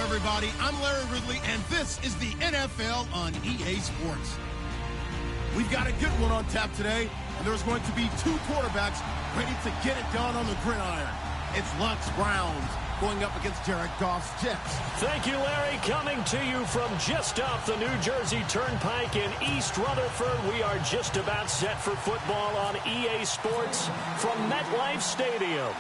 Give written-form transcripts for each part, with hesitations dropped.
everybody. I'm Larry Ridley, and this is the NFL on EA Sports. We've got a good one on tap today, and there's going to be two quarterbacks ready to get it done on the gridiron. It's Lux Browns going up against Jared Goff's Jets. Thank you, Larry. Coming to you from just off the New Jersey Turnpike in East Rutherford, we are just about set for football on EA Sports from MetLife Stadium.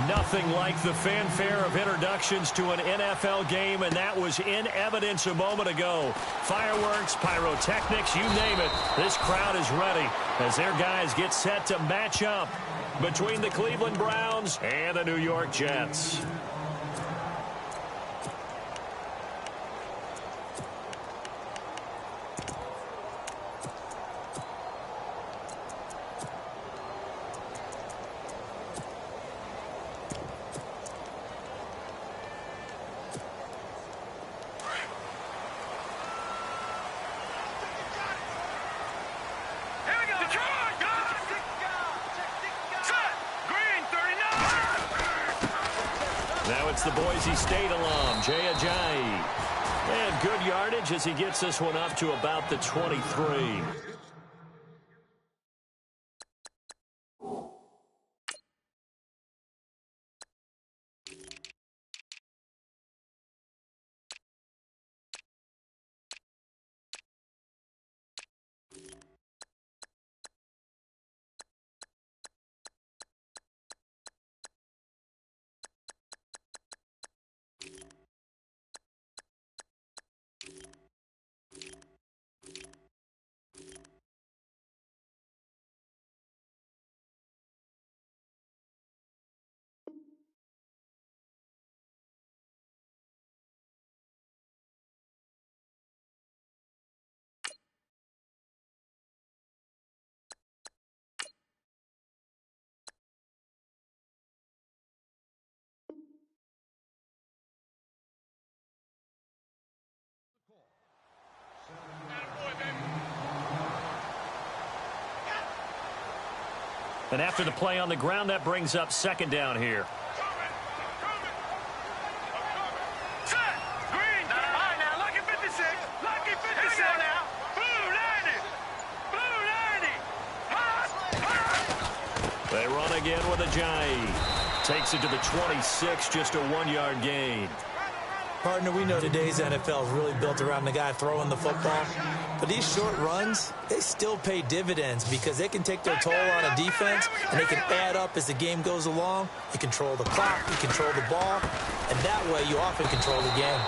Nothing like the fanfare of introductions to an NFL game, and that was in evidence a moment ago. Fireworks, pyrotechnics, you name it. This crowd is ready as their guys get set to match up between the Cleveland Browns and the New York Jets. Now it's the Boise State alum, Jay Ajayi. And good yardage as he gets this one up to about the 23. And after the play on the ground, that brings up second down here. They run again with Ajayi. Takes it to the 26, just a 1-yard gain. Partner, we know today's NFL is really built around the guy throwing the football. But these short runs, they still pay dividends because they can take their toll on a defense, and they can add up as the game goes along. You control the clock, you control the ball, and that way you often control the game.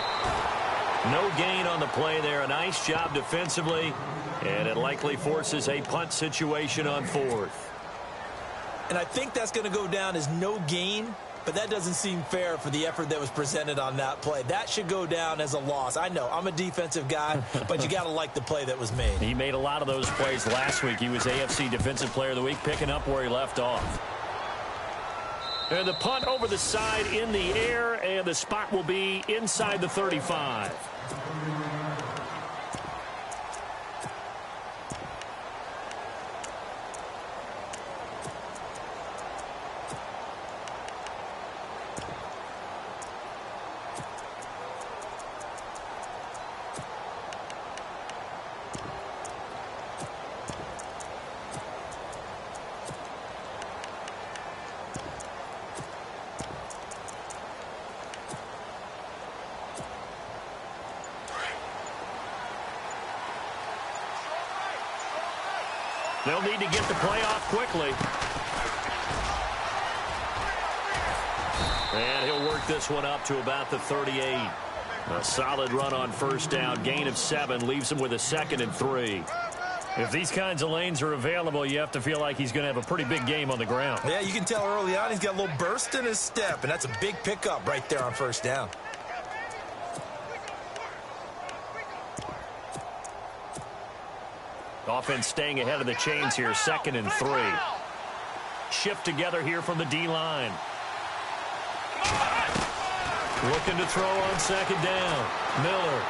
No gain on the play there. A nice job defensively, and it likely forces a punt situation on fourth. And I think that's going to go down as no gain, but that doesn't seem fair for the effort that was presented on that play. That should go down as a loss. I know, I'm a defensive guy, but you got to like the play that was made. He made a lot of those plays last week. He was AFC Defensive Player of the Week, picking up where he left off. And the punt over the side in the air, and the spot will be inside the 35. They'll need to get the play off quickly. And he'll work this one up to about the 38. A solid run on first down. Gain of 7 leaves him with a 2nd and 3. If these kinds of lanes are available, you have to feel like he's going to have a pretty big game on the ground. Yeah, you can tell early on he's got a little burst in his step, and that's a big pickup right there on first down. Offense staying ahead of the chains here, 2nd and 3. Shift together here from the D-line. Looking to throw on 2nd down. Miller.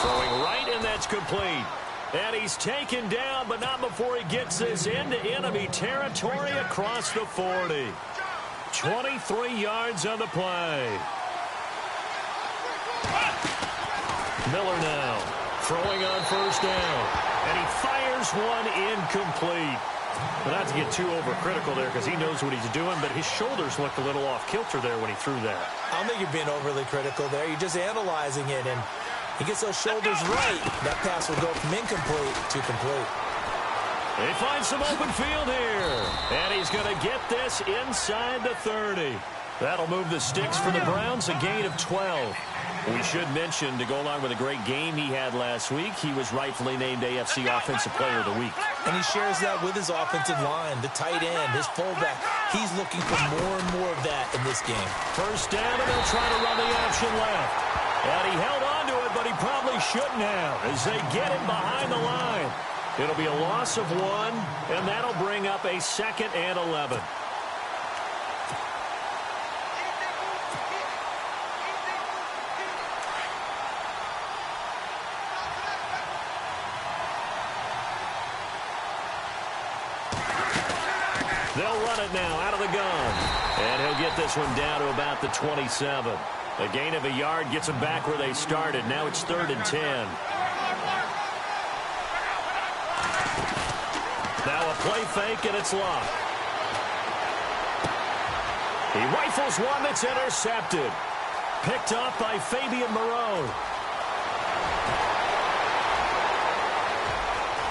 Throwing right, and that's complete. And he's taken down, but not before he gets this into enemy territory across the 40. 23 yards on the play. Miller now throwing on first down. And he fires one incomplete. But not to get too overcritical there because he knows what he's doing, but his shoulders looked a little off kilter there when he threw that. I don't think you're being overly critical there. You're just analyzing it, and he gets those shoulders right. That pass will go from incomplete to complete. They find some open field here. And he's going to get this inside the 30. That'll move the sticks for the Browns, a gain of 12. We should mention, to go along with a great game he had last week, he was rightfully named AFC Offensive Player of the Week. And he shares that with his offensive line, the tight end, his fullback. He's looking for more and more of that in this game. First down, and they'll try to run the option left. And he held on to it, but he probably shouldn't have as they get him behind the line. It'll be a loss of 1, and that'll bring up a 2nd and 11. They'll run it now out of the gun. And he'll get this one down to about the 27. A gain of a yard gets them back where they started. Now it's 3rd and 10. Now a play fake, and it's locked. He rifles one that's intercepted. Picked up by Fabian Moreau.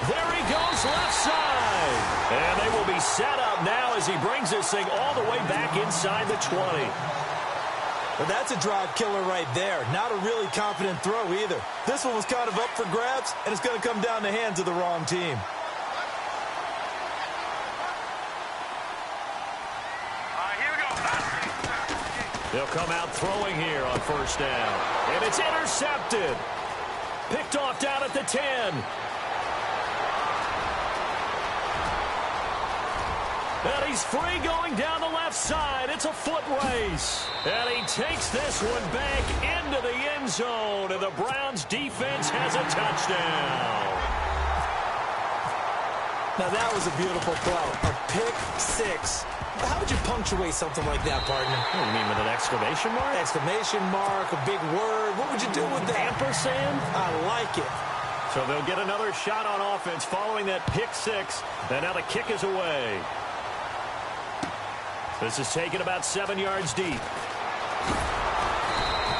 There he goes, left side. And they will be set up now as he brings this thing all the way back inside the 20. Well, that's a drive killer right there. Not a really confident throw either. This one was kind of up for grabs, and it's going to come down the hands of the wrong team. They'll come out throwing here on first down. And it's intercepted. Picked off down at the 10. And he's free going down the left side. It's a foot race. And he takes this one back into the end zone. And the Browns defense has a touchdown. Now that was a beautiful play. A pick 6. How would you punctuate something like that, partner? What do you mean, with an exclamation mark? Exclamation mark, a big word. What would you do with that? Ampersand? I like it. So they'll get another shot on offense following that pick 6. And now the kick is away. This is taken about 7 yards deep.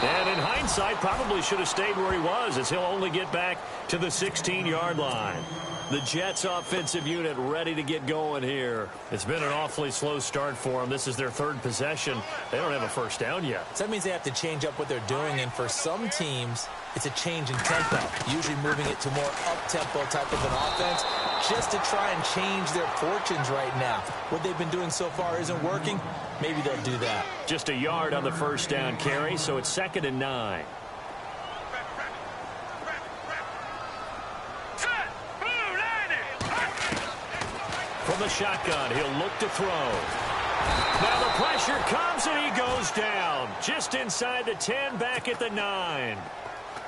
And in hindsight, probably should have stayed where he was, as he'll only get back to the 16-yard line. The Jets offensive unit ready to get going here. It's been an awfully slow start for them. This is their 3rd possession. They don't have a first down yet. So that means they have to change up what they're doing, and for some teams, it's a change in tempo, usually moving it to more up-tempo type of an offense just to try and change their fortunes right now. What they've been doing so far isn't working. Maybe they'll do that. Just a yard on the first down carry, so it's 2nd and 9. From the shotgun, he'll look to throw. Now the pressure comes, and he goes down. Just inside the 10, back at the 9.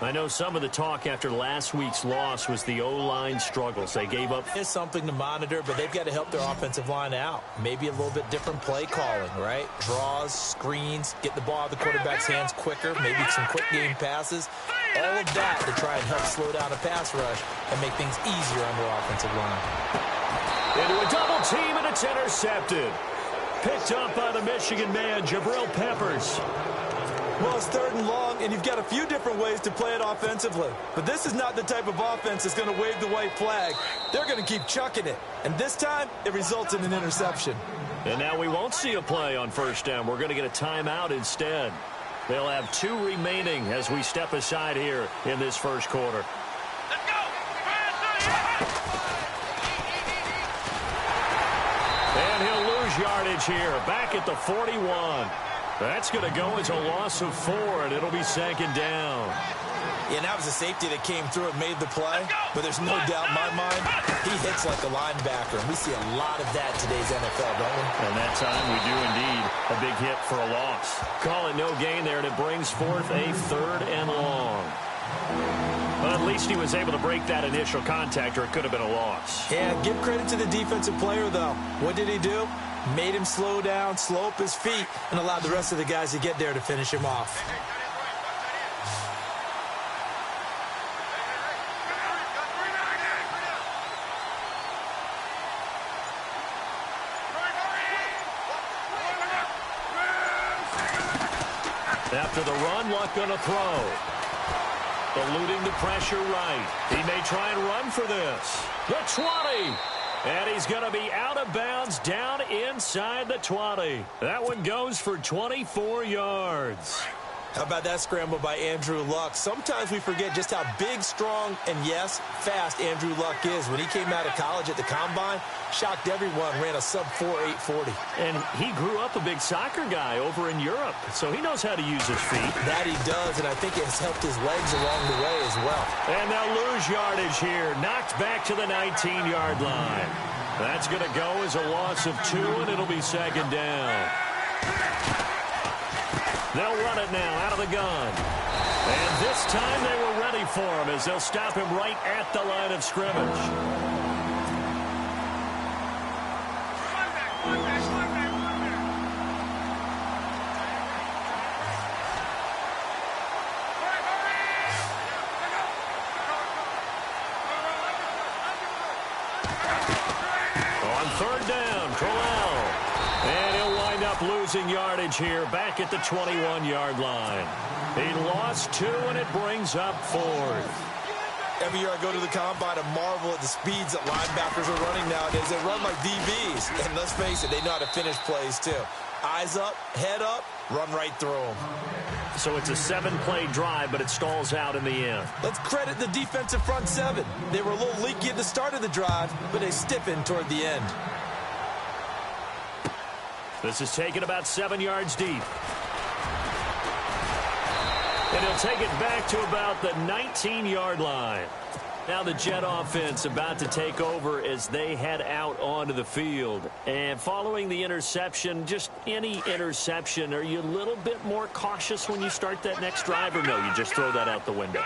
I know some of the talk after last week's loss was the O-line struggles. They gave up. There's something to monitor, but they've got to help their offensive line out. Maybe a little bit different play calling, right? Draws, screens, get the ball out of the quarterback's hands quicker, maybe some quick game passes. All of that to try and help slow down a pass rush and make things easier on their offensive line. Into a double team, and it's intercepted. Picked up by the Michigan man, Jabril Peppers. Well, it's 3rd and long, and you've got a few different ways to play it offensively. But this is not the type of offense that's going to wave the white flag. They're going to keep chucking it. And this time, it results in an interception. And now we won't see a play on first down. We're going to get a timeout instead. They'll have 2 remaining as we step aside here in this first quarter. Let's go! And he'll lose yardage here, back at the 41. That's going to go as a loss of 4, and it'll be 2nd down. Yeah, and that was a safety that came through and made the play. But there's no doubt in my mind, he hits like a linebacker. And we see a lot of that in today's NFL, don't we? And that time we do indeed. A big hit for a loss. Call it no gain there, and it brings forth a 3rd and long. But at least he was able to break that initial contact, or it could have been a loss. Yeah, give credit to the defensive player, though. What did he do? Made him slow down, slow up his feet, and allowed the rest of the guys to get there to finish him off. After the run, Luck going to throw. Eluding the pressure right. He may try and run for this. The 20. And he's going to be out of bounds down inside the 20. That one goes for 24 yards. How about that scramble by Andrew Luck? Sometimes we forget just how big, strong, and yes, fast Andrew Luck is. When he came out of college at the Combine, shocked everyone, ran a sub-4 840. And he grew up a big soccer guy over in Europe, so he knows how to use his feet. That he does, and I think it has helped his legs along the way as well. And they'll lose yardage here. Knocked back to the 19-yard line. That's going to go as a loss of 2, and it'll be second down. They'll run it now out of the gun. And this time they were ready for him as they'll stop him right at the line of scrimmage. On third down, Crowell. And he'll wind up losing yardage here back at the 21-yard line. He lost 2, and it brings up 4th. Every year I go to the Combine and marvel at the speeds that linebackers are running nowadays. They run like DBs. And let's face it, they know how to finish plays too. Eyes up, head up, run right through them. So it's a 7-play drive, but it stalls out in the end. Let's credit the defensive front 7. They were a little leaky at the start of the drive, but they stiffened toward the end. This is taken about 7 yards deep. And he'll take it back to about the 19-yard line. Now the Jet offense about to take over as they head out onto the field. And following the interception, just any interception, are you a little bit more cautious when you start that next drive, or no, you just throw that out the window?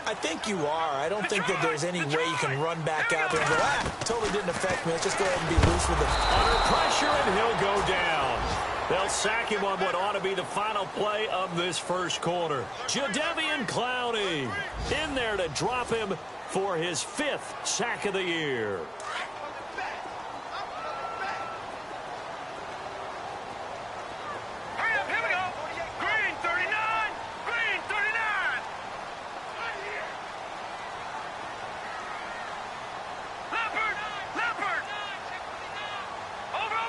I think you are. I don't think that there's any way you can run back out there and go, totally didn't affect me. Let's just go ahead and be loose with it. Under pressure, and he'll go down. They'll sack him on what ought to be the final play of this first quarter. Jadeveon Clowney in there to drop him for his 5th sack of the year. Here we go. Green 39. Green 39. Leopard. Leopard. Over.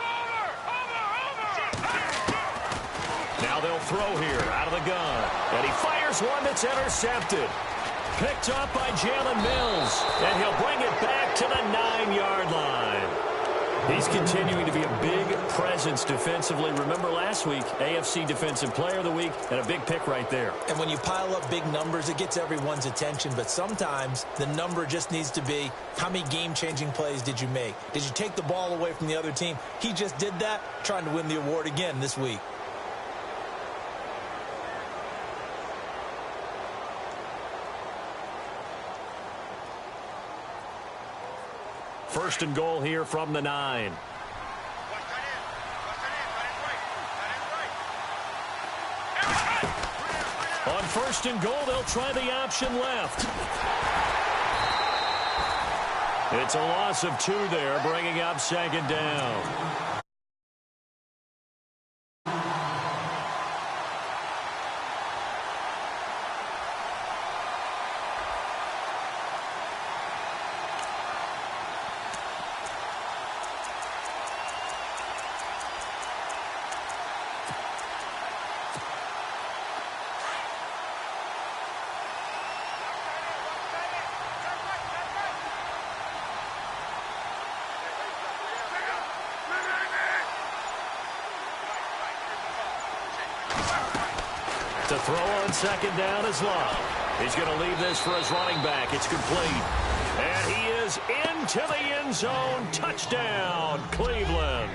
Now they'll throw here out of the gun. And he fires one that's intercepted. Picked up by Jalen Mills. And he'll bring it back to the 9-yard line. He's continuing to be a big presence defensively. Remember last week, AFC Defensive Player of the Week, and a big pick right there. And when you pile up big numbers, it gets everyone's attention. But sometimes the number just needs to be, how many game-changing plays did you make? Did you take the ball away from the other team? He just did that, trying to win the award again this week. First and goal here from the 9. On first and goal, they'll try the option left. It's a loss of 2 there, bringing up second down. To throw on second down is Luck. He's going to leave this for his running back. It's complete. And he is into the end zone. Touchdown, Cleveland.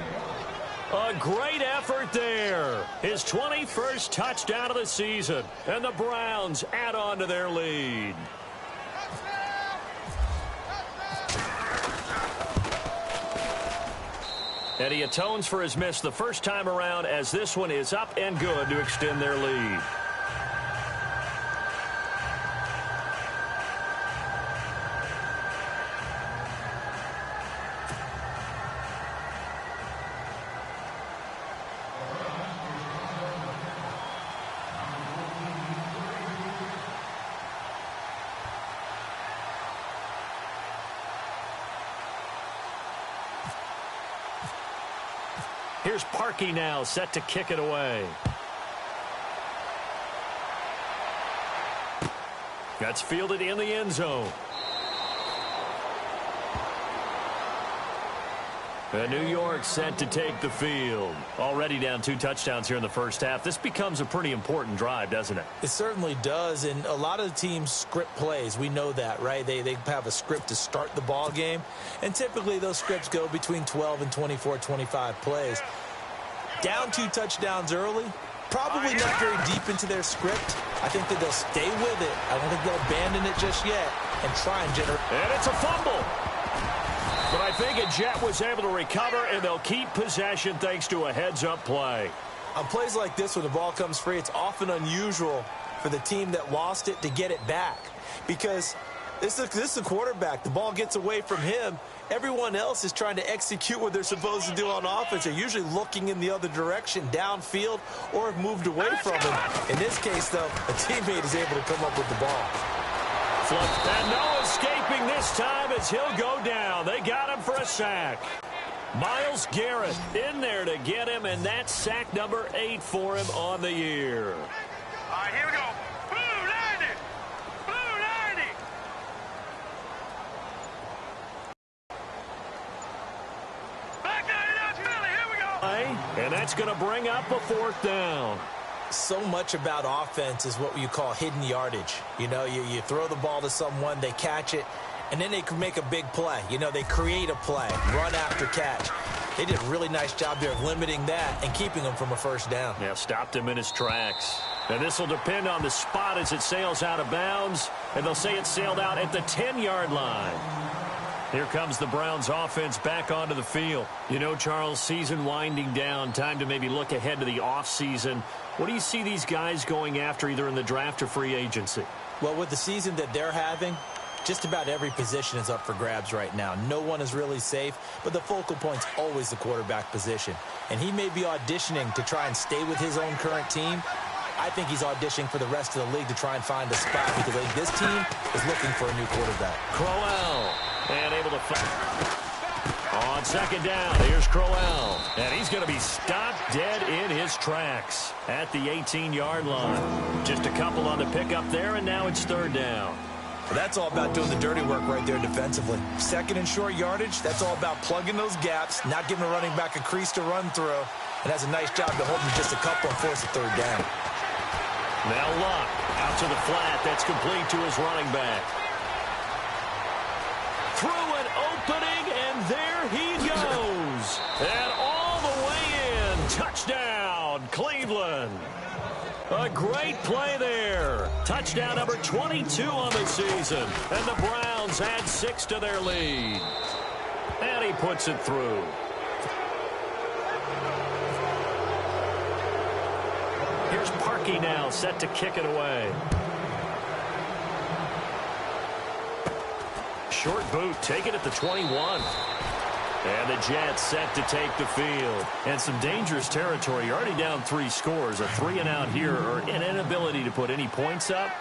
A great effort there. His 21st touchdown of the season. And the Browns add on to their lead. And he atones for his miss the first time around, as this one is up and good to extend their lead. Here's Parkey now, set to kick it away. That's fielded in the end zone. And New York set to take the field. Already down 2 touchdowns here in the first half. This becomes a pretty important drive, doesn't it? It certainly does, and a lot of the teams script plays. We know that, right? They have a script to start the ball game, and typically those scripts go between 12 and 24, 25 plays. Down 2 touchdowns early, probably not very deep into their script. I think that they'll stay with it. I don't think they'll abandon it just yet and try and generate. And it's a fumble. But I think a Jet was able to recover, and they'll keep possession thanks to a heads-up play. On plays like this, when the ball comes free, it's often unusual for the team that lost it to get it back. Because this is the quarterback. The ball gets away from him. Everyone else is trying to execute what they're supposed to do on offense. They're usually looking in the other direction, downfield, or have moved away from him. In this case, though, a teammate is able to come up with the ball. And no escaping this time as he'll go down. They got him for a sack. Myles Garrett in there to get him, and that's sack number 8 for him on the year. All right, here we go. Blue 90. Blue 90. Back 99 Philly. Here we go. And that's going to bring up a 4th down. So much about offense is what you call hidden yardage. You know, you throw the ball to someone, they catch it, and then they can make a big play. You know, they create a play, run after catch. They did a really nice job there of limiting that and keeping him from a 1st down. Yeah, stopped him in his tracks. And this will depend on the spot as it sails out of bounds, and they'll say it sailed out at the 10-yard line. Here comes the Browns offense back onto the field. You know, Charles, season winding down, time to maybe look ahead to the offseason. What do you see these guys going after either in the draft or free agency? Well, with the season that they're having, just about every position is up for grabs right now. No one is really safe, but the focal point's always the quarterback position. And he may be auditioning to try and stay with his own current team. I think he's auditioning for the rest of the league to try and find a spot because I think this team is looking for a new quarterback. Crowell, and able to find. On 2nd down, here's Crowell. And he's going to be stopped dead in his tracks at the 18-yard line. Just a couple on the pickup there, and now it's 3rd down. Well, that's all about doing the dirty work right there defensively. 2nd and short yardage, that's all about plugging those gaps, not giving a running back a crease to run through, and has a nice job to hold him just a couple and force a 3rd down. Now Luck out to the flat. That's complete to his running back. Through an opening, and there he goes. And all the way in. Touchdown, Cleveland. A great play there. Touchdown number 22 on the season. And the Browns add 6 to their lead. And he puts it through. Here's Parkey now, set to kick it away. Short boot, take it at the 21. And the Jets set to take the field. And some dangerous territory. You're already down 3 scores. A 3-and-out here, or an inability to put any points up.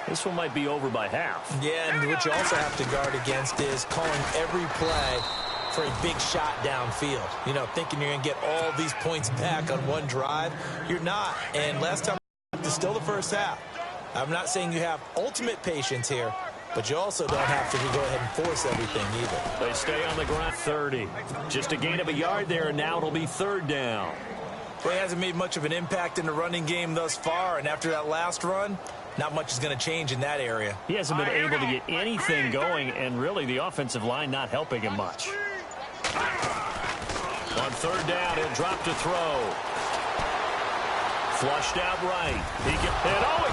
This one might be over by half. Yeah, and what you also have to guard against is calling every play for a big shot downfield. You know, thinking you're going to get all these points back on one drive. You're not. And last time, it's still the first half. I'm not saying you have ultimate patience here, but you also don't have to go ahead and force everything either. They stay on the ground. 30. Just a gain of a yard there, and now it'll be 3rd down. Well, he hasn't made much of an impact in the running game thus far, and after that last run, not much is going to change in that area. He hasn't been able to get anything going, and really the offensive line not helping him much. On 3rd down, he'll drop to throw. Flushed out right. He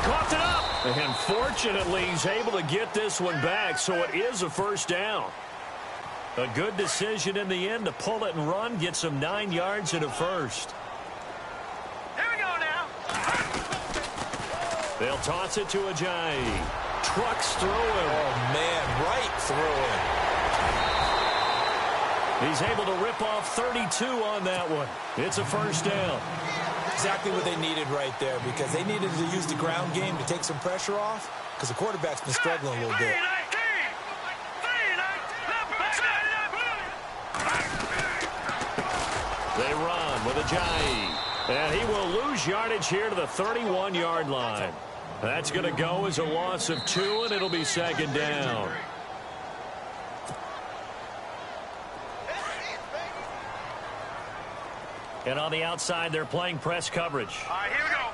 coughed it up. And fortunately, he's able to get this one back, so it is a 1st down. A good decision in the end to pull it and run, get some 9 yards and a 1st. Here we go now. They'll toss it to Ajayi. Trucks through him. Oh, man, right through him. He's able to rip off 32 on that one. It's a 1st down. Exactly what they needed right there, because they needed to use the ground game to take some pressure off, because the quarterback's been struggling a little bit. They run with a Ajayi. And he will lose yardage here to the 31-yard line. That's going to go as a loss of 2, and it'll be second down. And on the outside, they're playing press coverage. All right, here we go.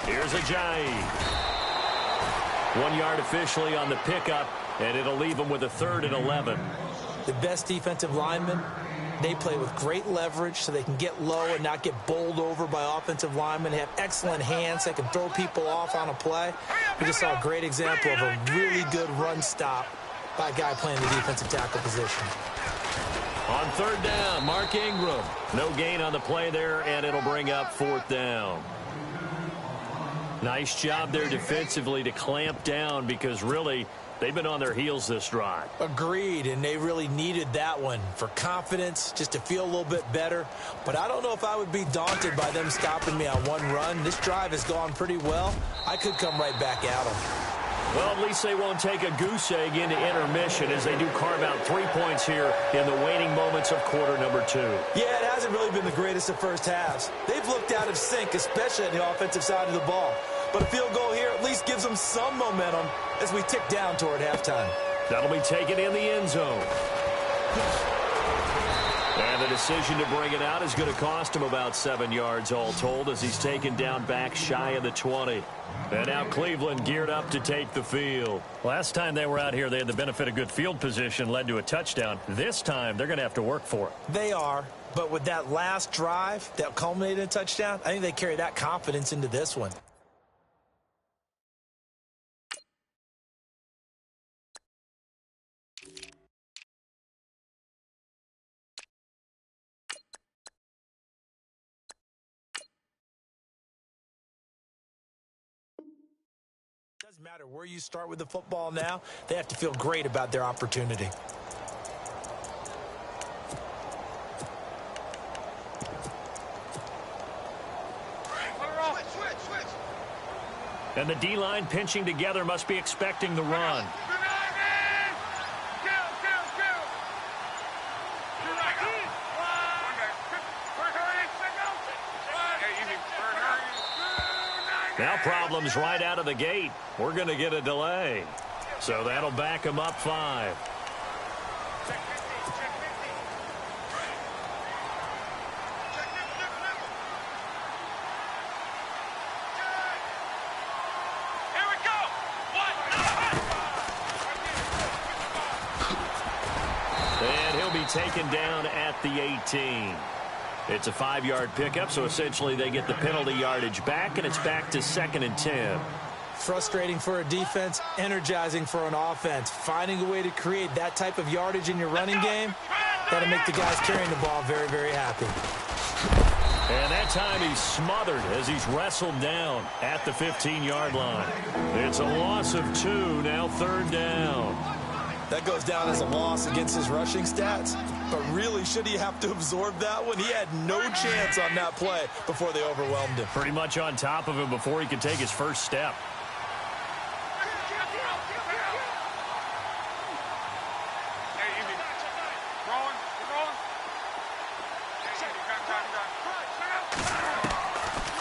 3-19. Here's Ajayi. 1 yard officially on the pickup, and it'll leave them with a 3rd and 11. The best defensive linemen, they play with great leverage so they can get low and not get bowled over by offensive linemen. They have excellent hands. They can throw people off on a play. We just saw a great example of a really good run stop by a guy playing the defensive tackle position. On 3rd down, Mark Ingram. No gain on the play there, and it'll bring up 4th down. Nice job there defensively to clamp down because really they've been on their heels this drive. Agreed, and they really needed that one for confidence, just to feel a little bit better. But I don't know if I would be daunted by them stopping me on one run. This drive has gone pretty well. I could come right back at them. Well, at least they won't take a goose egg into intermission as they do carve out 3 points here in the waning moments of quarter number 2. Yeah, it hasn't really been the greatest of first halves. They've looked out of sync, especially on the offensive side of the ball. But a field goal here at least gives them some momentum as we tick down toward halftime. That'll be taken in the end zone. And the decision to bring it out is going to cost him about 7 yards all told as he's taken down back shy of the 20. And now Cleveland geared up to take the field. Last time they were out here, they had the benefit of good field position, led to a touchdown. This time, they're going to have to work for it. They are, but with that last drive that culminated in a touchdown, I think they carry that confidence into this one. Doesn't matter where you start with the football now, they have to feel great about their opportunity. And the D-line pinching together must be expecting the run. Now problems right out of the gate. We're going to get a delay. So that'll back them up 5. And he'll be taken down at the 18. It's a 5-yard pickup, so essentially they get the penalty yardage back, and it's back to 2nd and 10. Frustrating for a defense, energizing for an offense. Finding a way to create that type of yardage in your running game, that'll make the guys carrying the ball very, very happy. And that time he's smothered as he's wrestled down at the 15-yard line. It's a loss of 2, now 3rd down. That goes down as a loss against his rushing stats. But really, should he have to absorb that one? He had no chance on that play before they overwhelmed him. Pretty much on top of him before he could take his first step.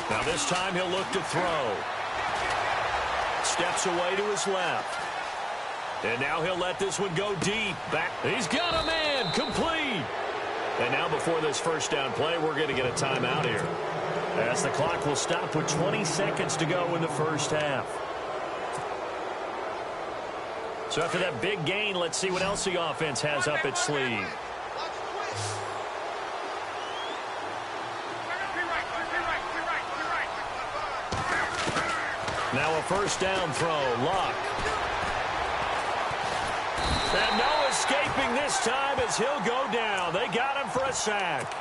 Now this time he'll look to throw. Steps away to his left. And now he'll let this one go deep. Back. He's got a man. Complete. And now before this first down play, we're going to get a timeout here, as the clock will stop with 20 seconds to go in the first half. So after that big gain, let's see what else the offense has up its sleeve. Now a first down throw. Luck. And no escaping this time as he'll go down. They got him for a sack.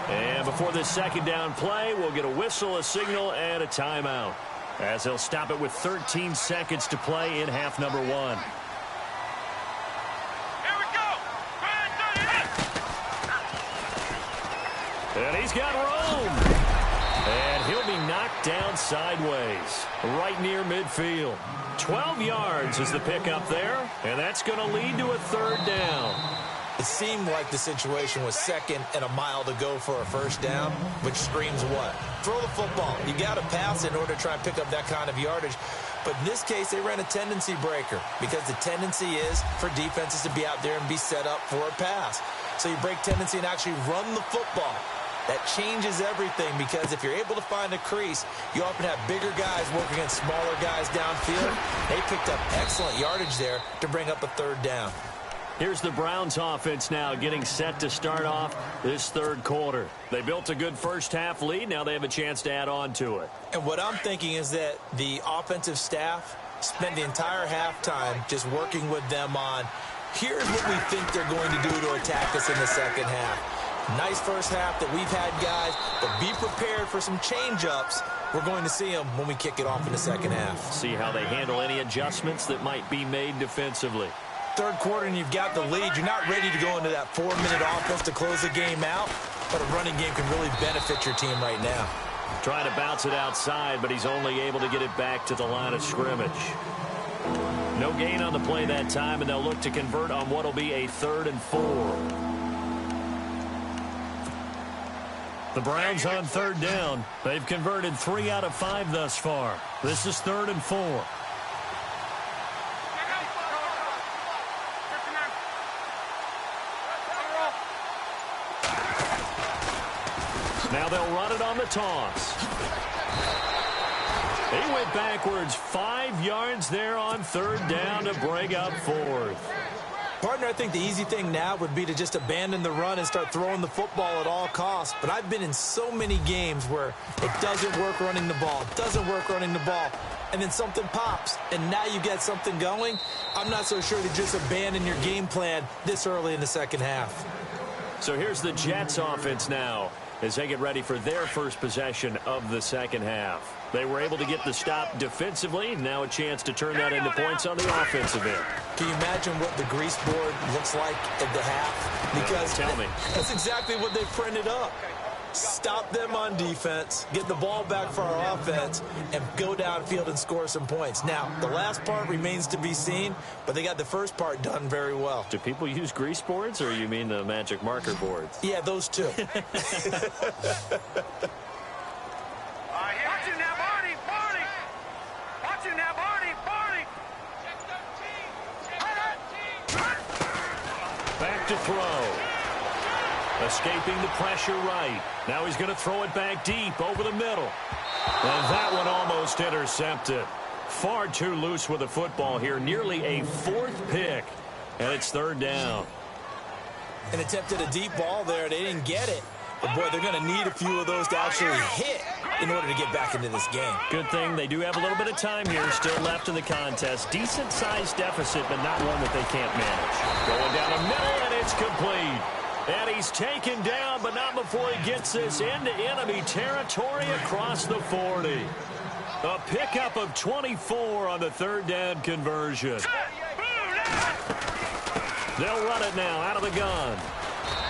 And before this second down play, we'll get a whistle, a signal, and a timeout, as he'll stop it with 13 seconds to play in half number 1. Here we go. And he's got room. And he'll be knocked down sideways, right near midfield. 12 yards is the pickup there, and that's going to lead to a 3rd down. It seemed like the situation was 2nd and a mile to go for a first down, which screams what? Throw the football. You got to pass in order to try and pick up that kind of yardage. But in this case, they ran a tendency breaker because the tendency is for defenses to be out there and be set up for a pass. So you break tendency and actually run the football. That changes everything because if you're able to find a crease, you often have bigger guys working against smaller guys downfield. They picked up excellent yardage there to bring up a 3rd down. Here's the Browns offense now getting set to start off this 3rd quarter. They built a good first-half lead. Now they have a chance to add on to it. And what I'm thinking is that the offensive staff spent the entire halftime just working with them on, here's what we think they're going to do to attack us in the second half. Nice first half that we've had, guys, but be prepared for some change-ups. We're going to see them when we kick it off in the second half. See how they handle any adjustments that might be made defensively. 3rd quarter and you've got the lead. You're not ready to go into that 4-minute offense to close the game out, but a running game can really benefit your team right now. Trying to bounce it outside, but he's only able to get it back to the line of scrimmage. No gain on the play that time, and they'll look to convert on what will be a 3rd and 4. The Browns on 3rd down. They've converted 3 out of 5 thus far. This is 3rd and 4. Now they'll run it on the toss. He went backwards 5 yards there on 3rd down to bring up 4th. Partner, I think the easy thing now would be to just abandon the run and start throwing the football at all costs. But I've been in so many games where it doesn't work running the ball, and then something pops, and now you get something going. I'm not so sure to just abandon your game plan this early in the second half. So here's the Jets offense now as they get ready for their first possession of the second half. They were able to get the stop defensively. Now a chance to turn that into points on the offensive end. Can you imagine what the grease board looks like at the half? Because tell me. That's exactly what they printed up. Stop them on defense, get the ball back for our offense, and go downfield and score some points. Now, the last part remains to be seen, but they got the first part done very well. Do people use grease boards, or you mean the magic marker boards? Yeah, those two. Watch it now, Barney! Barney! Watch it now, Barney! Barney! Back to throw. Escaping the pressure right. Now he's going to throw it back deep over the middle. And that one almost intercepted. Far too loose with the football here. Nearly a 4th pick. And it's 3rd down. And attempted a deep ball there. They didn't get it. But, boy, they're going to need a few of those to actually hit in order to get back into this game. Good thing they do have a little bit of time here still left in the contest. Decent-sized deficit, but not one that they can't manage. Going down the middle, and it's complete. And he's taken down, but not before he gets this into enemy territory across the 40. A pickup of 24 on the 3rd down conversion. They'll run it now out of the gun.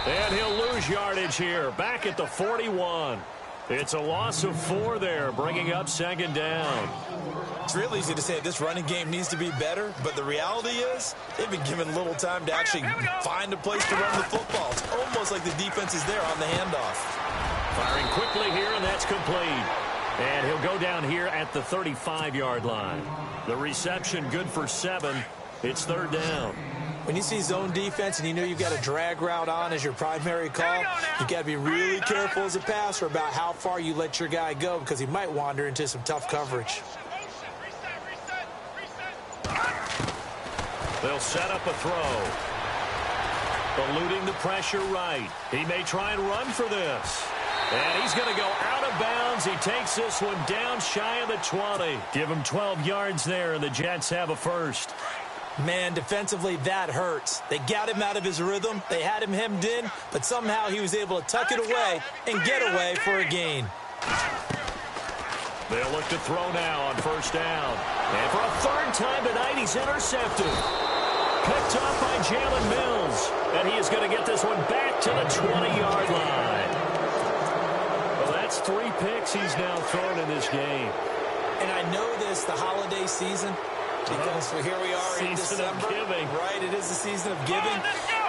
And he'll lose yardage here, back at the 41. It's a loss of 4 there, bringing up 2nd down. It's real easy to say this running game needs to be better, but the reality is they've been given little time to actually find a place to run the football. It's almost like the defense is there on the handoff. Firing quickly here, and that's complete. And he'll go down here at the 35-yard line. The reception good for 7. It's 3rd down. When you see zone defense and you know you've got a drag route on as your primary call, you've got to be really careful as a passer about how far you let your guy go because he might wander into some tough coverage. They'll set up a throw. Eluding the pressure right. He may try and run for this. And he's going to go out of bounds. He takes this one down shy of the 20. Give him 12 yards there, and the Jets have a first. Man, defensively, that hurts. They got him out of his rhythm. They had him hemmed in, but somehow he was able to tuck it away and get away for a gain. They'll look to throw now on 1st down. And for a 3rd time tonight, he's intercepted. Picked up by Jalen Mills. And he is going to get this one back to the 20-yard line. Well, that's 3 picks he's now thrown in this game. And I know this, the holiday season, because here we are in December. Season of giving. Right, it is the season of giving.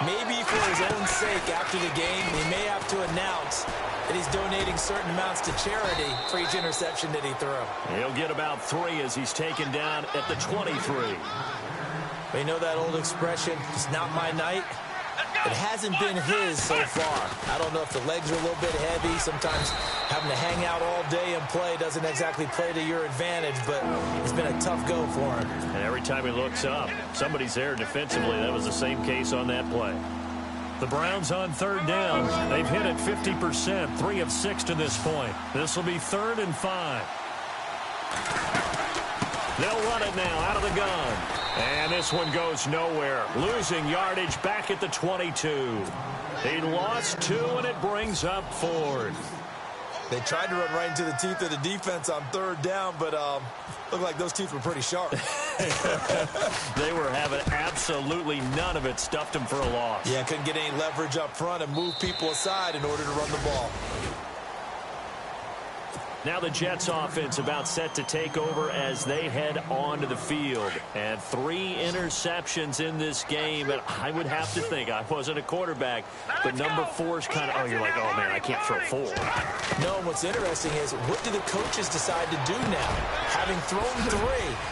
Maybe for his own sake after the game, he may have to announce that he's donating certain amounts to charity for each interception that he threw. He'll get about 3 as he's taken down at the 23. But you know that old expression, it's not my night? It hasn't been his so far. I don't know if the legs are a little bit heavy. Sometimes having to hang out all day and play doesn't exactly play to your advantage, but it's been a tough go for him. And every time he looks up, somebody's there defensively. That was the same case on that play. The Browns on 3rd down. They've hit it 50%, 3 of 6 to this point. This will be 3rd and 5. They'll run it now out of the gun. And this one goes nowhere. Losing yardage back at the 22. He lost 2, and it brings up 4th. They tried to run right into the teeth of the defense on 3rd down, but looked like those teeth were pretty sharp. They were having absolutely none of it. Stuffed him for a loss. Yeah, couldn't get any leverage up front and move people aside in order to run the ball. Now the Jets offense about set to take over as they head onto the field. And 3 interceptions in this game. And I would have to think, I wasn't a quarterback, but number 4 is kind of, oh, you're like, oh, man, I can't throw 4. No, and what's interesting is, what do the coaches decide to do now? Having thrown 3,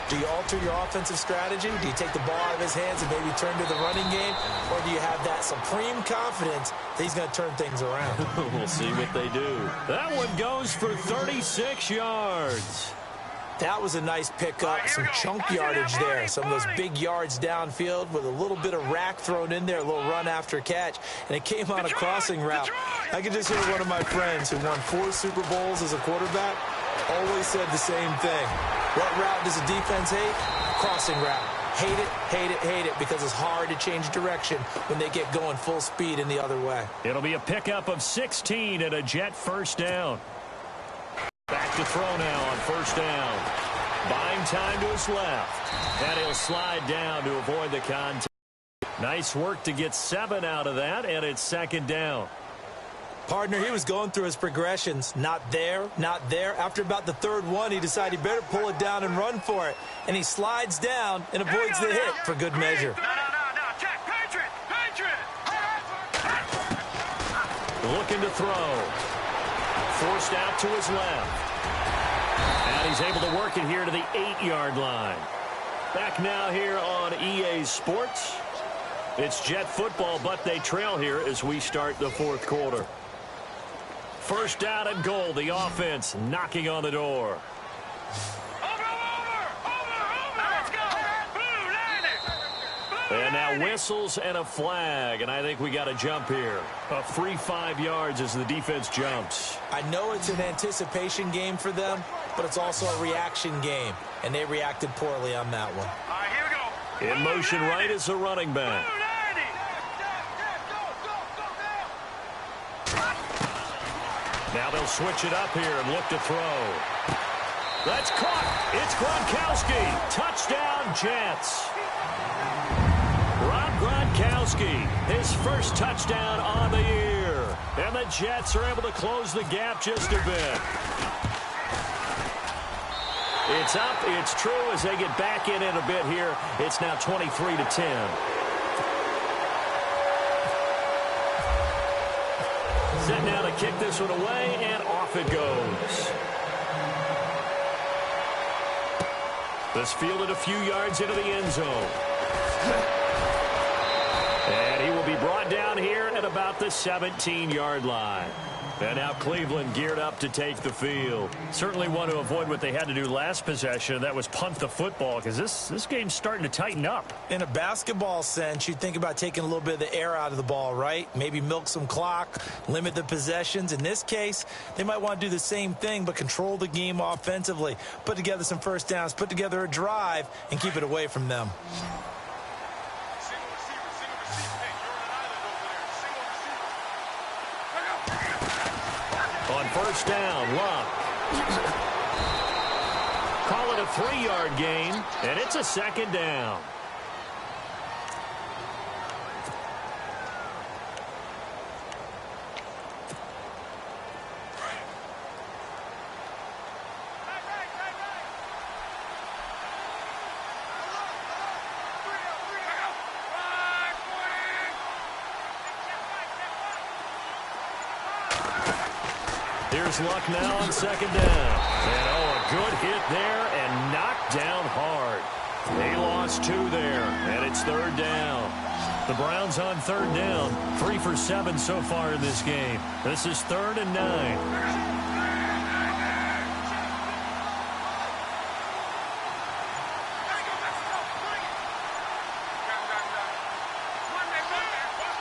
do you alter your offensive strategy? Do you take the ball out of his hands and maybe turn to the running game? Or do you have that supreme confidence that he's going to turn things around? We'll see what they do. That one goes for 36 yards. That was a nice pickup, some chunk yardage there. Some of those big yards downfield with a little bit of rack thrown in there, a little run after catch, and it came on a crossing route. I could just hear one of my friends who won 4 Super Bowls as a quarterback always said the same thing. What route does the defense hate? Crossing route. Hate it, hate it, hate it, because it's hard to change direction when they get going full speed in the other way. It'll be a pickup of 16 and a Jet 1st down. Back to throw now on 1st down. Buying time to his left. And he'll slide down to avoid the contact. Nice work to get 7 out of that, and it's 2nd down. Partner, he was going through his progressions. Not there, not there. After about the 3rd one, he decided he better pull it down and run for it. And he slides down and avoids the hit for good measure. No, check. Patriot. Looking to throw. Forced out to his left. And he's able to work it here to the 8-yard line. Back now here on EA Sports. It's Jet football, but they trail here as we start the 4th quarter. 1st down and goal. The offense knocking on the door. Let's go. Blue, landing. And now whistles and a flag, and I think we got a jump here. A free 5 yards as the defense jumps. I know it's an anticipation game for them, but it's also a reaction game, and they reacted poorly on that one. All right, here we go. In motion right is the running back. Now they'll switch it up here and look to throw. That's caught. It's Gronkowski. Touchdown, Jets. Rob Gronkowski, his 1st touchdown on the year. And the Jets are able to close the gap just a bit. It's up. It's true as they get back in it a bit here. It's now 23-10. Set now to kick this one away, and off it goes. This fielded a few yards into the end zone. And he will be brought down here at about the 17-yard line. And now Cleveland geared up to take the field. Certainly want to avoid what they had to do last possession. That was punt the football, because this game's starting to tighten up. In a basketball sense, you think about taking a little bit of the air out of the ball, right? Maybe milk some clock, limit the possessions. In this case, they might want to do the same thing, but control the game offensively. Put together some 1st downs, put together a drive, and keep it away from them. On 1st down, Luck. Call it a 3-yard gain, and it's a 2nd down. Here's Luck now on second down. And, oh, a good hit there and knocked down hard. He lost 2 there, and it's third down. The Browns on third down, 3 for 7 so far in this game. This is 3rd and 9.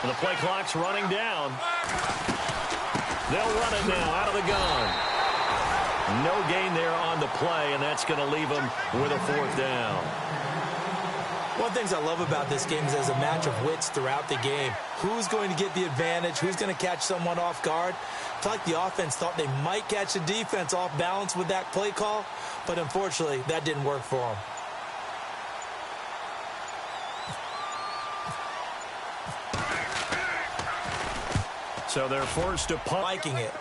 The play clock's running down. They'll run it now out of the gun. No gain there on the play, and that's going to leave them with a 4th down. One of the things I love about this game is there's a match of wits throughout the game. Who's going to get the advantage? Who's going to catch someone off guard? I feel like the offense thought they might catch the defense off balance with that play call, but unfortunately, that didn't work for them. So they're forced to punt. Liking it.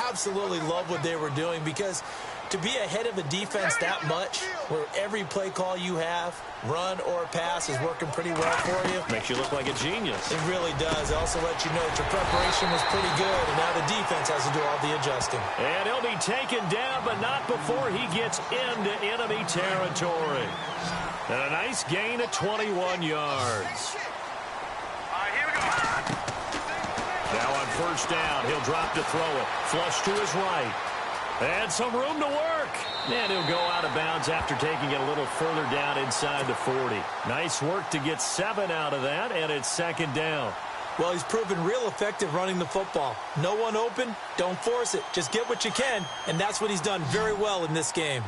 Absolutely love what they were doing, because to be ahead of a defense that much, where every play call you have, run or pass, is working pretty well for you. Makes you look like a genius. It really does. It also lets you know that your preparation was pretty good, and now the defense has to do all the adjusting. And he'll be taken down, but not before he gets into enemy territory. And a nice gain of 21 yards. Here we go. Now on first down, he'll drop to throw it. Flush to his right. And some room to work. And he'll go out of bounds after taking it a little further down inside the 40. Nice work to get 7 out of that, and it's second down. Well, he's proven real effective running the football. No one open, don't force it. Just get what you can, and that's what he's done very well in this game.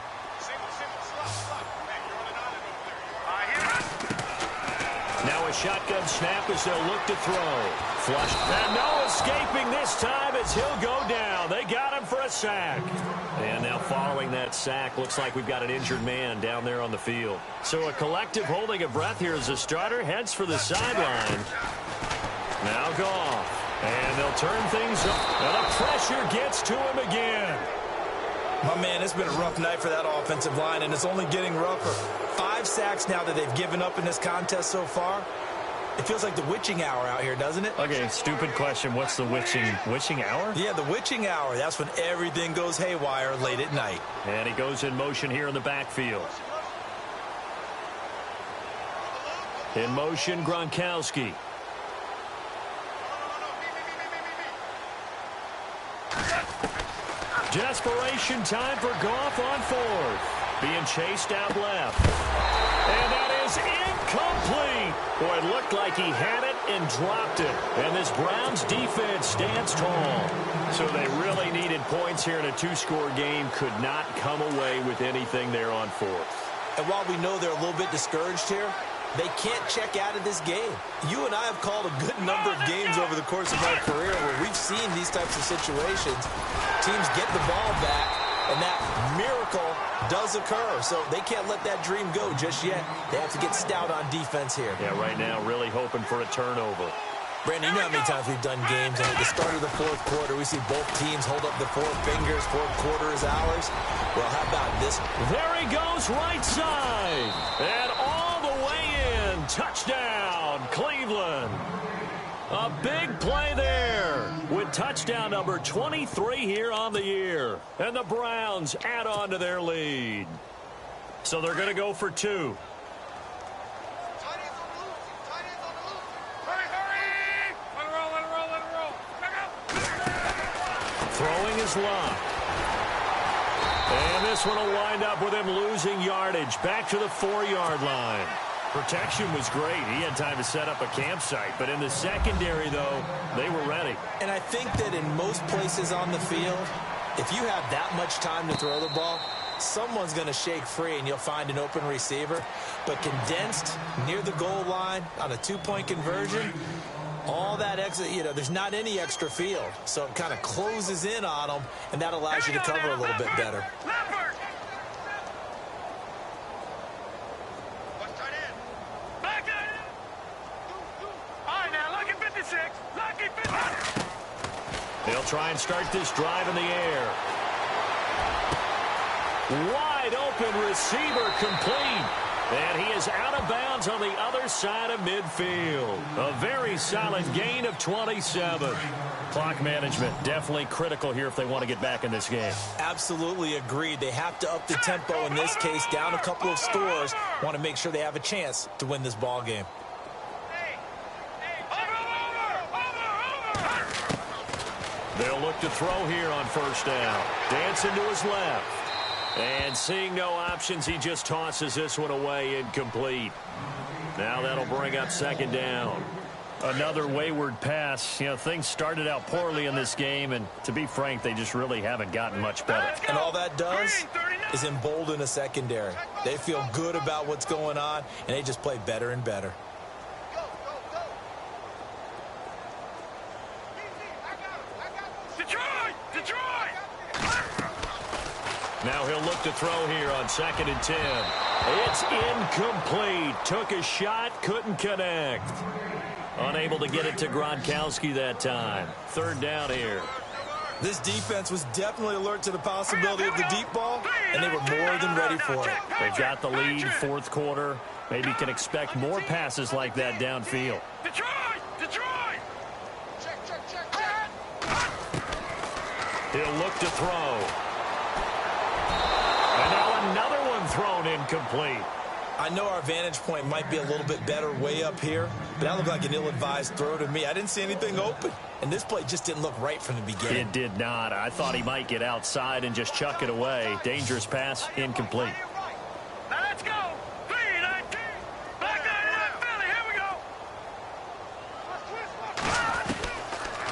Now a shotgun snap as they'll look to throw. Flush. And no escaping this time as he'll go down. They got him for a sack. And now following that sack, looks like we've got an injured man down there on the field. So a collective holding of breath here as the starter heads for the sideline. Now Goff. And they'll turn things up. And the pressure gets to him again. My man, it's been a rough night for that offensive line, and it's only getting rougher. 5 sacks now that they've given up in this contest so far. It feels like the witching hour out here, doesn't it? Okay, stupid question. What's the witching hour? Yeah, the witching hour. That's when everything goes haywire late at night. And he goes in motion here in the backfield. In motion, Gronkowski. Desperation time for Goff on 4th. Being chased out left. And that is incomplete. Boy, it looked like he had it and dropped it. And this Browns defense stands tall. So they really needed points here in a 2-score game. Could not come away with anything there on 4th. And while we know they're a little bit discouraged here, they can't check out of this game. You and I have called a good number of games over the course of my career where we've seen these types of situations. Teams get the ball back, and that miracle does occur. So they can't let that dream go just yet. They have to get stout on defense here. Yeah, right now really hoping for a turnover. Brandon, you know how many times we've done games, and at the start of the 4th quarter, we see both teams hold up the 4 fingers, 4th quarter is ours. Well, how about this? There he goes, right side. And all the way in. Touchdown, Cleveland. A big play there with touchdown number 23 here on the year. And the Browns add on to their lead. So they're going to go for 2. Throwing his Luck. And this one will wind up with him losing yardage. Back to the 4-yard line. Protection was great. He had time to set up a campsite. But in the secondary, though, they were ready. And I think that in most places on the field, if you have that much time to throw the ball, someone's going to shake free and you'll find an open receiver. But condensed near the goal line on a 2-point conversion, all that extra, there's not any extra field. So it kind of closes in on them, and that allows you to cover a little bit better. They'll try and start this drive in the air. Wide open receiver complete. And he is out of bounds on the other side of midfield. A very solid gain of 27. Clock management definitely critical here if they want to get back in this game. Absolutely agreed. They have to up the tempo in this case, down a couple of scores. Want to make sure they have a chance to win this ball game. They'll look to throw here on first down. Dancing to his left. And seeing no options, he just tosses this one away, incomplete. Now that'll bring up second down. Another wayward pass. You know, things started out poorly in this game, and to be frank, they just really haven't gotten much better. And all that does is embolden a secondary. They feel good about what's going on, and they just play better and better. Now he'll look to throw here on 2nd and 10. It's incomplete. Took a shot, couldn't connect. Unable to get it to Gronkowski that time. 3rd down here. This defense was definitely alert to the possibility of the deep ball, and they were more than ready for it. They've got the lead, 4th quarter. Maybe can expect more passes like that downfield. He'll look to throw. And now another one thrown incomplete. I know our vantage point might be a little bit better way up here, but that looked like an ill-advised throw to me. I didn't see anything open, and this play just didn't look right from the beginning. It did not. I thought he might get outside and just chuck it away. Dangerous pass, incomplete. Now let's go. 3-19. Back on Philly. Here we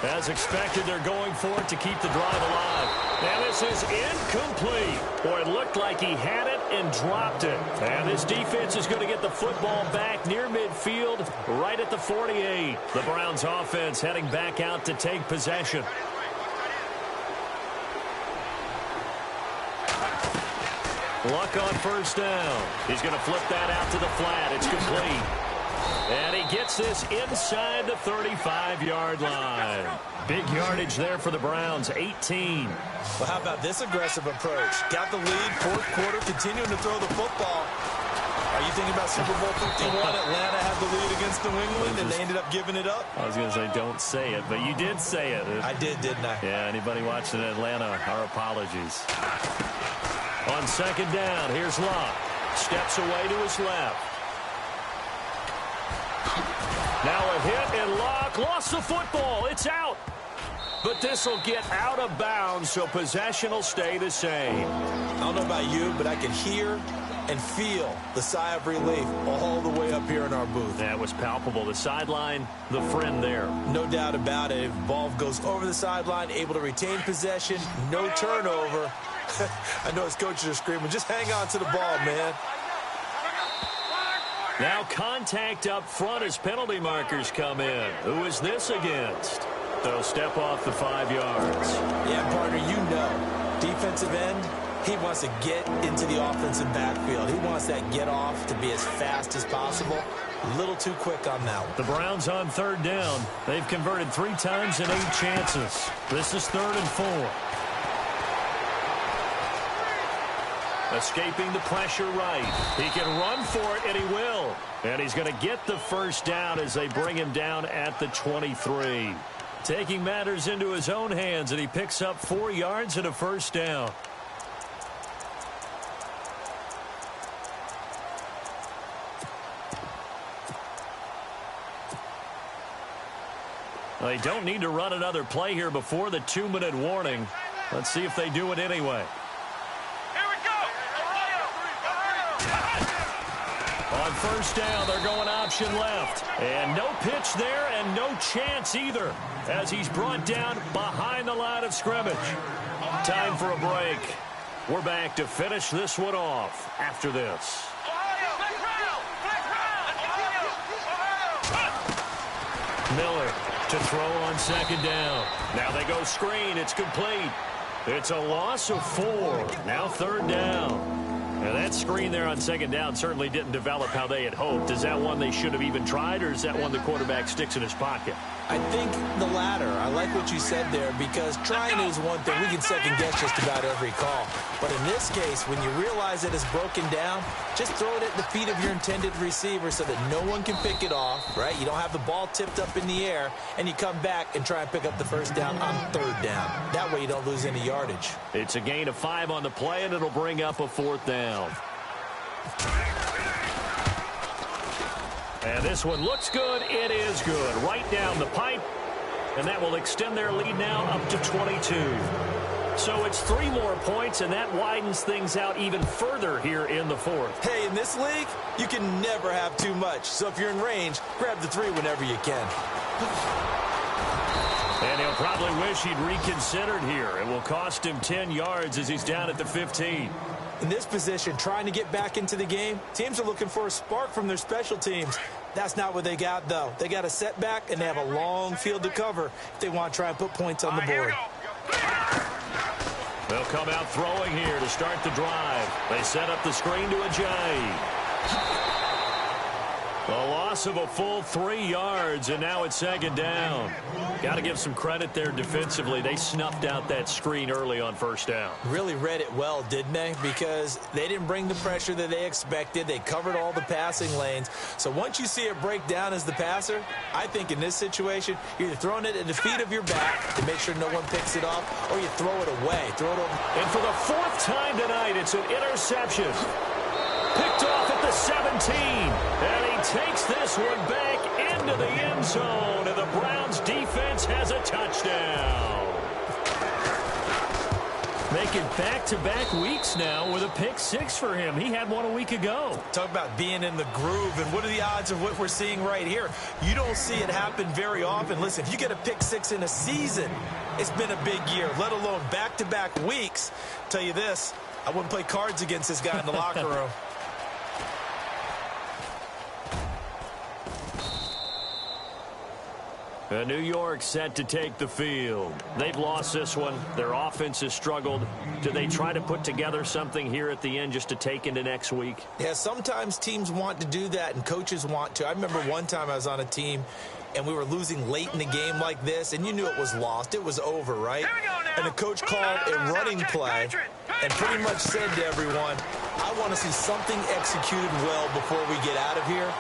go. As expected, they're going for it to keep the drive alive. Now this is incomplete. Boy, it looked like he had it and dropped it. And this defense is going to get the football back near midfield, right at the 48. The Browns offense heading back out to take possession. Luck on first down. He's going to flip that out to the flat. It's complete. And he gets this inside the 35-yard line. Big yardage there for the Browns, 18. Well, how about this aggressive approach? Got the lead, 4th quarter, continuing to throw the football. Are you thinking about Super Bowl 51? Atlanta had the lead against New England, and they ended up giving it up? I was going to say, don't say it, but you did say it. I did, didn't I? Yeah, anybody watching Atlanta, our apologies. On 2nd down, here's Locke. Steps away to his left. Now a hit, and Locke lost the football. It's out. But this will get out of bounds, so possession will stay the same. I don't know about you, but I can hear and feel the sigh of relief all the way up here in our booth. That was palpable. The sideline, the friend there. No doubt about it. If the ball goes over the sideline, able to retain possession, no turnover. I know his coaches are screaming, just hang on to the ball, man. Now contact up front as penalty markers come in. Who is this against? They'll step off the 5 yards. Yeah, partner, you know, defensive end, he wants to get into the offensive backfield. He wants that get off to be as fast as possible. A little too quick on that one. The Browns on 3rd down. They've converted 3 times in 8 chances. This is 3rd and 4. Escaping the pressure right. He can run for it, and he will. And he's going to get the first down as they bring him down at the 23. Taking matters into his own hands, and he picks up 4 yards and a first down. Well, they don't need to run another play here before the 2-minute warning. Let's see if they do it anyway. On first down, they're going option left. And no pitch there and no chance either as he's brought down behind the line of scrimmage. Time for a break. We're back to finish this one off after this. Miller to throw on 2nd down. Now they go screen. It's complete. It's a loss of 4. Now 3rd down. Now that screen there on 2nd down certainly didn't develop how they had hoped. Is that one they should have even tried, or is that one the quarterback sticks in his pocket? I think the latter. I like what you said there because trying is one thing. We can second guess just about every call. But in this case, when you realize that it's broken down, just throw it at the feet of your intended receiver so that no one can pick it off, right? You don't have the ball tipped up in the air, and you come back and try and pick up the first down on third down. That way you don't lose any yardage. It's a gain of 5 on the play, and it'll bring up a 4th down. And this one looks good. It is good. Right down the pipe. And that will extend their lead now up to 22. So it's 3 more points, and that widens things out even further here in the 4th. Hey, in this league, you can never have too much. So if you're in range, grab the 3 whenever you can. And he'll probably wish he'd reconsidered here. It will cost him 10 yards as he's down at the 15. In this position, trying to get back into the game, teams are looking for a spark from their special teams. That's not what they got, though. They got a setback, and they have a long field to cover if they want to try and put points on the board. They'll come out throwing here to start the drive. They set up the screen to Ajayi. A loss of a full 3 yards, and now it's 2nd down. Got to give some credit there defensively. They snuffed out that screen early on 1st down. Really read it well, didn't they? Because they didn't bring the pressure that they expected. They covered all the passing lanes. So once you see it break down as the passer, I think in this situation, you're either throwing it at the feet of your back to make sure no one picks it off, or you throw it away. Throw it over. And for the 4th time tonight, it's an interception. Picked off at the 17. And he takes this one back into the end zone. And the Browns defense has a touchdown. Making back-to-back weeks now with a pick 6 for him. He had one a week ago. Talk about being in the groove, and what are the odds of what we're seeing right here? You don't see it happen very often. Listen, if you get a pick 6 in a season, it's been a big year, let alone back-to-back weeks. Tell you this, I wouldn't play cards against this guy in the locker room. New York set to take the field. They've lost this one. Their offense has struggled. Do they try to put together something here at the end just to take into next week? Yeah, sometimes teams want to do that and coaches want to. I remember one time I was on a team and we were losing late in the game like this, and you knew it was lost. It was over, right? And the coach called a running play and pretty much said to everyone, I want to see something executed well before we get out of here.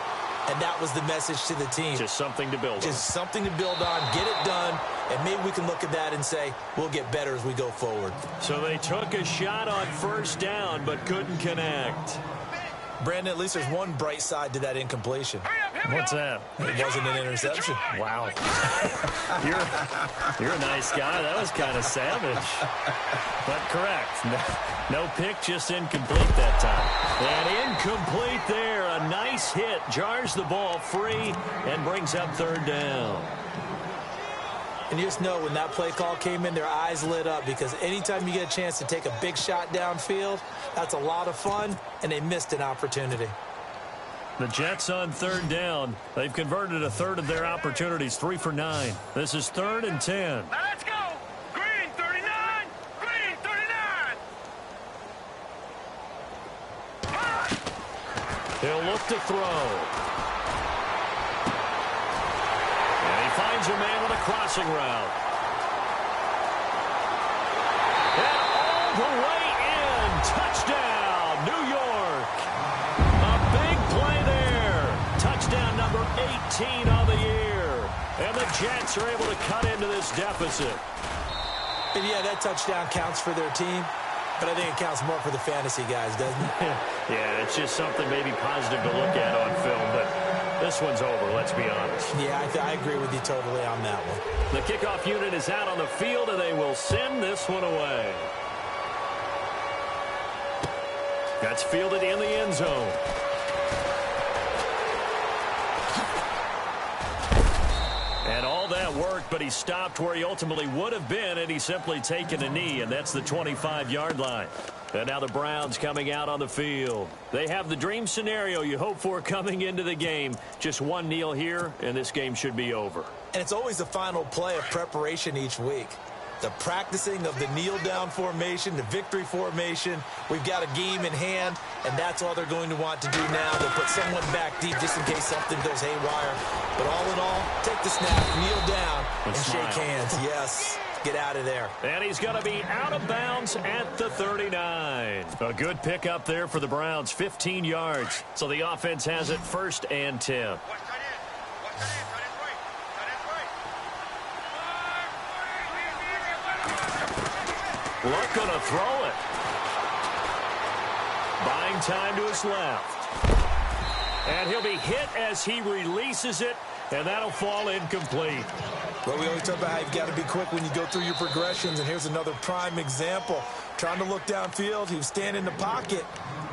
And that was the message to the team. Just something to build on. Just something to build on, get it done, and maybe we can look at that and say, we'll get better as we go forward. So they took a shot on 1st down, but couldn't connect. Brandon, at least there's one bright side to that incompletion. What's that? It wasn't an interception. Wow. You're a nice guy. That was kind of savage. But correct. No pick, just incomplete that time. And incomplete there. A nice hit. Jars the ball free and brings up 3rd down. And you just know when that play call came in, their eyes lit up, because anytime you get a chance to take a big shot downfield, that's a lot of fun, and they missed an opportunity. The Jets on 3rd down. They've converted a third of their opportunities, 3 for 9. This is 3rd and 10. Now let's go. Green 39. Green 39. He'll look to throw. Finds a man on a crossing route. And all the way in. Touchdown, New York. A big play there. Touchdown number 18 on the year. And the Jets are able to cut into this deficit. And yeah, that touchdown counts for their team, but I think it counts more for the fantasy guys, doesn't it? Yeah, it's just something maybe positive to look at on film, but this one's over, let's be honest. Yeah, I agree with you totally on that one. The kickoff unit is out on the field, and they will send this one away. That's fielded in the end zone. And all that worked, but he stopped where he ultimately would have been, and he's simply taken a knee, and that's the 25-yard line. And now the Browns coming out on the field. They have the dream scenario you hope for coming into the game. Just one kneel here, and this game should be over. And it's always the final play of preparation each week. the practicing of the kneel-down formation, the victory formation. We've got a game in hand, and that's all they're going to want to do now. They'll put someone back deep just in case something goes haywire. But all in all, take the snap, kneel down, and shake hands. Yes. Get out of there. And he's going to be out of bounds at the 39. A good pickup there for the Browns, 15 yards. So the offense has it 1st and 10. Luck going to throw it. Buying time to his left. And he'll be hit as he releases it, and that'll fall incomplete. Well, we always talk about how you've got to be quick when you go through your progressions, and here's another prime example. Trying to look downfield, he was standing in the pocket,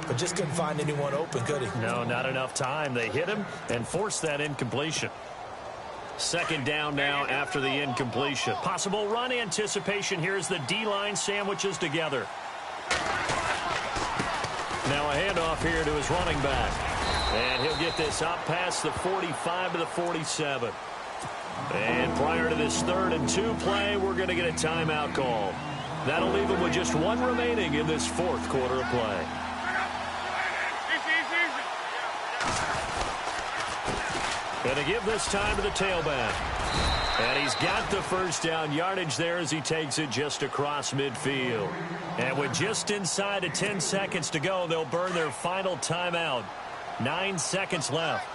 but just couldn't find anyone open, could he? No, not enough time. They hit him and forced that incompletion. 2nd down now after the incompletion. Possible run anticipation. Here's the D-line sandwiches together. Now a handoff here to his running back. And he'll get this up past the 45 to the 47. And prior to this 3rd and 2 play, we're going to get a timeout call. That'll leave him with just 1 remaining in this 4th quarter of play. And to give this time to the tailback. And he's got the 1st down yardage there as he takes it just across midfield. And with just inside of 10 seconds to go, they'll burn their final timeout. 9 seconds left.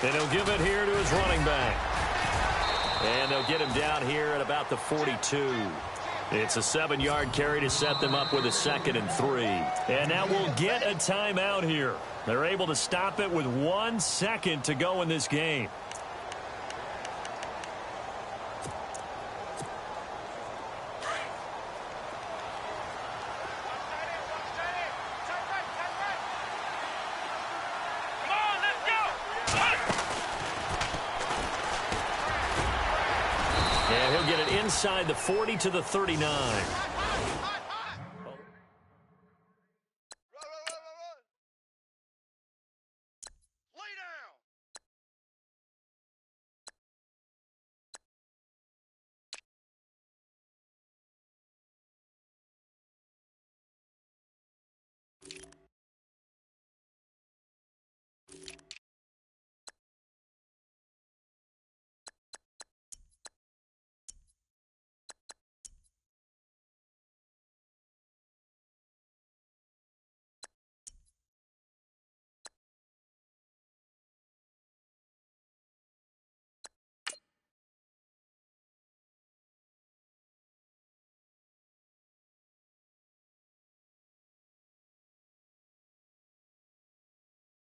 And he'll give it here to his running back. And they'll get him down here at about the 42. It's a 7-yard carry to set them up with a 2nd and 3. And now we'll get a timeout here. They're able to stop it with 1 second to go in this game. And he'll get it inside the 40 to the 39.